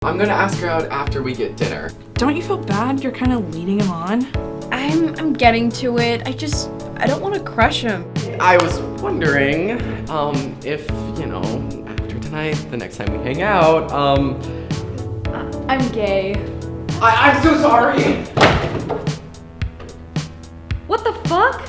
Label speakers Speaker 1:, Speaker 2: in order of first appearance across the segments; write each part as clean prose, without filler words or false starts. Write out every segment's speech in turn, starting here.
Speaker 1: I'm gonna ask her out after we get dinner.
Speaker 2: Don't you feel bad you're kind of leading him on?
Speaker 3: I'm getting to it. I don't want to crush him.
Speaker 1: I was wondering, if, after tonight, the next time we hang out,
Speaker 3: I'm gay.
Speaker 1: I'm so sorry!
Speaker 3: What the fuck?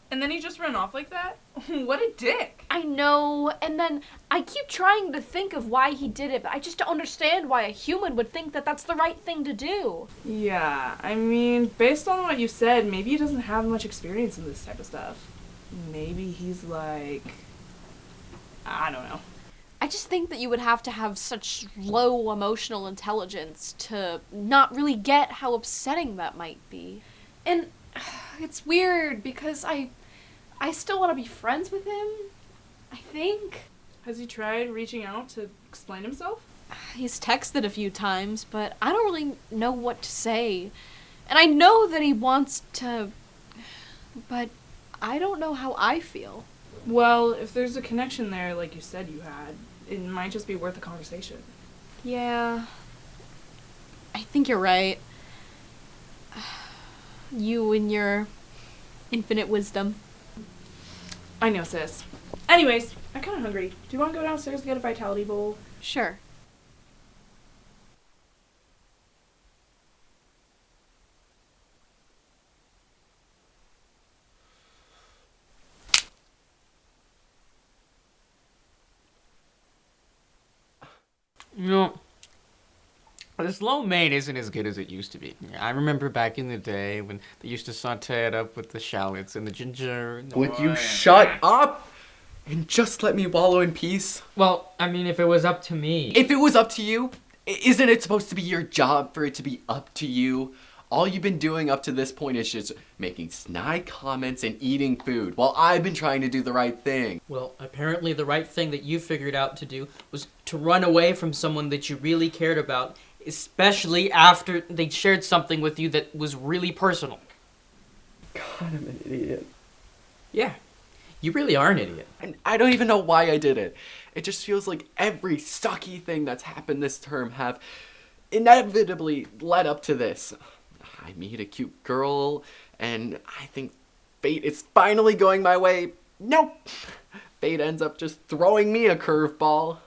Speaker 2: And then he just ran off like that? What a dick.
Speaker 3: I know, and then I keep trying to think of why he did it, but I just don't understand why a human would think that that's the right thing to do.
Speaker 2: Yeah, I mean, based on what you said, maybe he doesn't have much experience in this type of stuff. Maybe he's like, I don't know.
Speaker 3: I just think that you would have to have such low emotional intelligence to not really get how upsetting that might be. And it's weird because I still want to be friends with him, I think.
Speaker 2: Has he tried reaching out to explain himself?
Speaker 3: He's texted a few times, but I don't really know what to say. And I know that he wants to, but I don't know how I feel.
Speaker 2: Well, if there's a connection there, like you said you had, it might just be worth a conversation.
Speaker 3: Yeah, I think you're right. You and your infinite wisdom.
Speaker 2: I know, sis. Anyways, I'm kind of hungry. Do you want to go downstairs and get a Vitality bowl?
Speaker 3: Sure.
Speaker 4: This lo mein isn't as good as it used to be. I remember back in the day when they used to saute it up with the shallots and the ginger.
Speaker 1: Would you shut up and just let me wallow in peace?
Speaker 5: Well, I mean, if it was up to me.
Speaker 1: If it was up to you, isn't it supposed to be your job for it to be up to you? All you've been doing up to this point is just making snide comments and eating food, while I've been trying to do the right thing.
Speaker 5: Well, apparently the right thing that you figured out to do was to run away from someone that you really cared about, especially after they shared something with you that was really personal.
Speaker 1: God, I'm an idiot.
Speaker 5: Yeah, you really are an idiot.
Speaker 1: And I don't even know why I did it. It just feels like every sucky thing that's happened this term have inevitably led up to this. I meet a cute girl, and I think fate is finally going my way. Nope. Fate ends up just throwing me a curveball.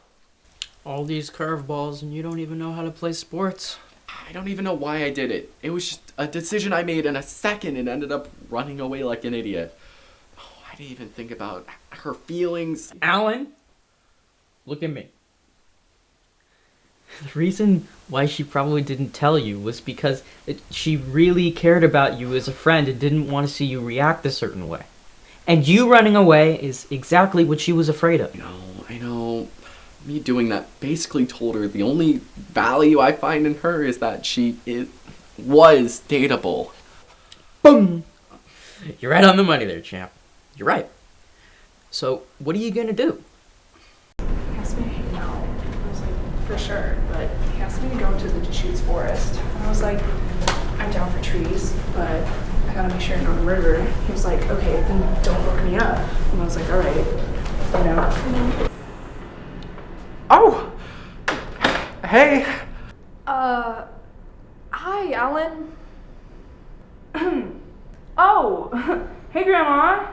Speaker 5: All these curveballs and you don't even know how to play sports.
Speaker 1: I don't even know why I did it. It was just a decision I made in a second and ended up running away like an idiot. Oh, I didn't even think about her feelings.
Speaker 5: Alan, look at me. The reason why she probably didn't tell you was because she really cared about you as a friend and didn't want to see you react a certain way. And you running away is exactly what she was afraid of.
Speaker 1: I know. Me doing that basically told her the only value I find in her is that was dateable.
Speaker 5: Boom! You're right on the money there, champ. You're right. So, what are you gonna do?
Speaker 2: He asked me to hang out. I was like, for sure. But he asked me to go to the Deschutes forest. And I was like, I'm down for trees, but I gotta make sure you're not a murderer. He was like, okay, then don't look me up. And I was like, alright.
Speaker 1: Oh! Hey!
Speaker 3: Hi, Alan.
Speaker 2: Oh! Hey, Grandma!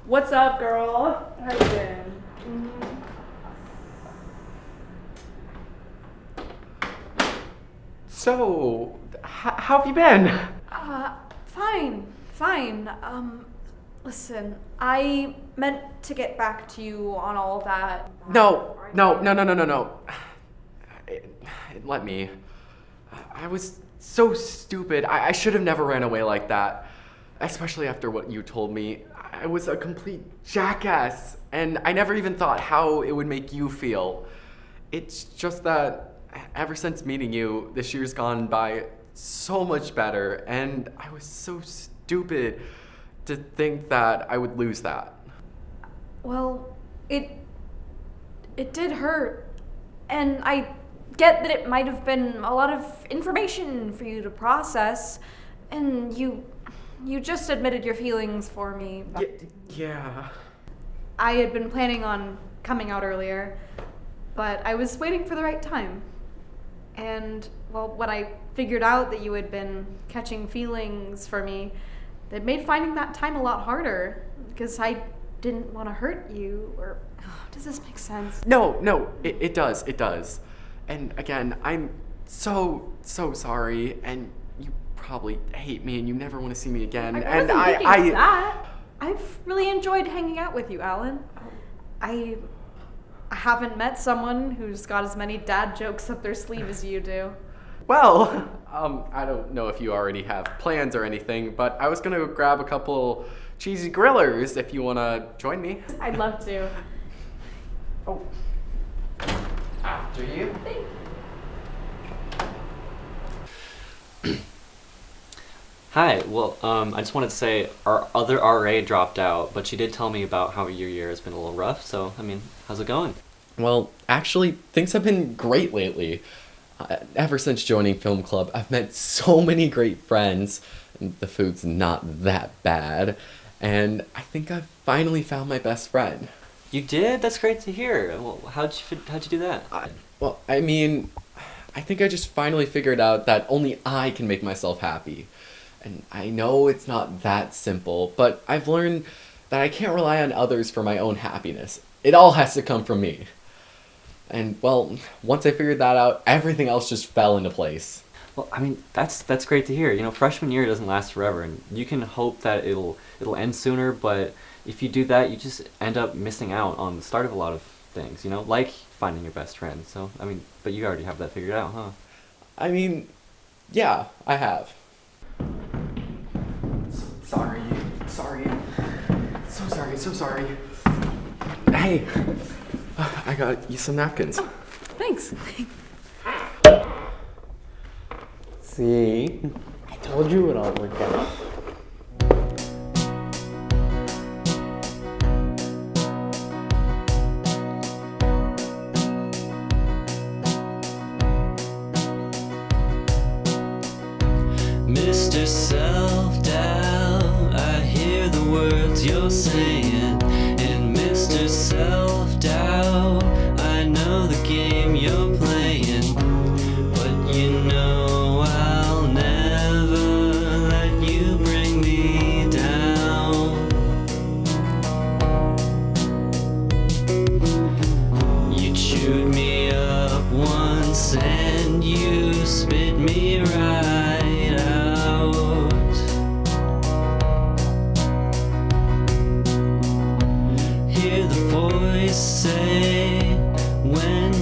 Speaker 2: What's up, girl? How you been?
Speaker 1: So, how have you been?
Speaker 3: Fine. Listen, I meant to get back to you on all of that.
Speaker 1: No. Let me. I was so stupid. I should have never ran away like that. Especially after what you told me. I was a complete jackass. And I never even thought how it would make you feel. It's just that ever since meeting you, this year's gone by so much better. And I was so stupid to think that I would lose that.
Speaker 3: Well, it did hurt. And I get that it might have been a lot of information for you to process. And you
Speaker 6: you just admitted your feelings for me.
Speaker 1: Yeah.
Speaker 6: I had been planning on coming out earlier, but I was waiting for the right time. And, well, when I figured out that you had been catching feelings for me, it made finding that time a lot harder, because I didn't want to hurt you, or... does this make sense?
Speaker 1: No, it does, it does. And again, I'm so sorry, and you probably hate me and you never want to see me again.
Speaker 6: I
Speaker 1: and
Speaker 6: wasn't thinking of that. I've really enjoyed hanging out with you, Alan. I haven't met someone who's got as many dad jokes up their sleeve as you do.
Speaker 1: Well, I don't know if you already have plans or anything, but I was gonna go grab a couple cheesy grillers if you wanna join me.
Speaker 6: I'd love to.
Speaker 1: Oh. After you.
Speaker 7: Hi, well, I just wanted to say our other RA dropped out, but she did tell me about how your year has been a little rough, so, I mean, how's it going?
Speaker 1: Well, actually, things have been great lately. Ever since joining film club, I've met so many great friends. The food's not that bad. And I think I've finally found my best friend.
Speaker 7: You did? That's great to hear. Well, how'd you do that?
Speaker 1: I think I just finally figured out that only I can make myself happy. And I know it's not that simple, but I've learned that I can't rely on others for my own happiness. It all has to come from me. And, well, once I figured that out, everything else just fell into place.
Speaker 7: Well, I mean, that's great to hear. You know, freshman year doesn't last forever, and you can hope that it'll end sooner, but if you do that, you just end up missing out on the start of a lot of things, you know, like finding your best friend. So, I mean, but you already have that figured out, huh?
Speaker 1: I mean, yeah, I have. Sorry. So sorry. Hey, I got you some napkins.
Speaker 6: Thanks.
Speaker 8: See? I told you it all worked out.
Speaker 9: Mr. Self-Doubt, I hear the words you're saying. And Mr. Self-Doubt, I know the game you're playing. But you know I'll never let you bring me down. You chewed me up once and you spit me right out. Hear the voice say when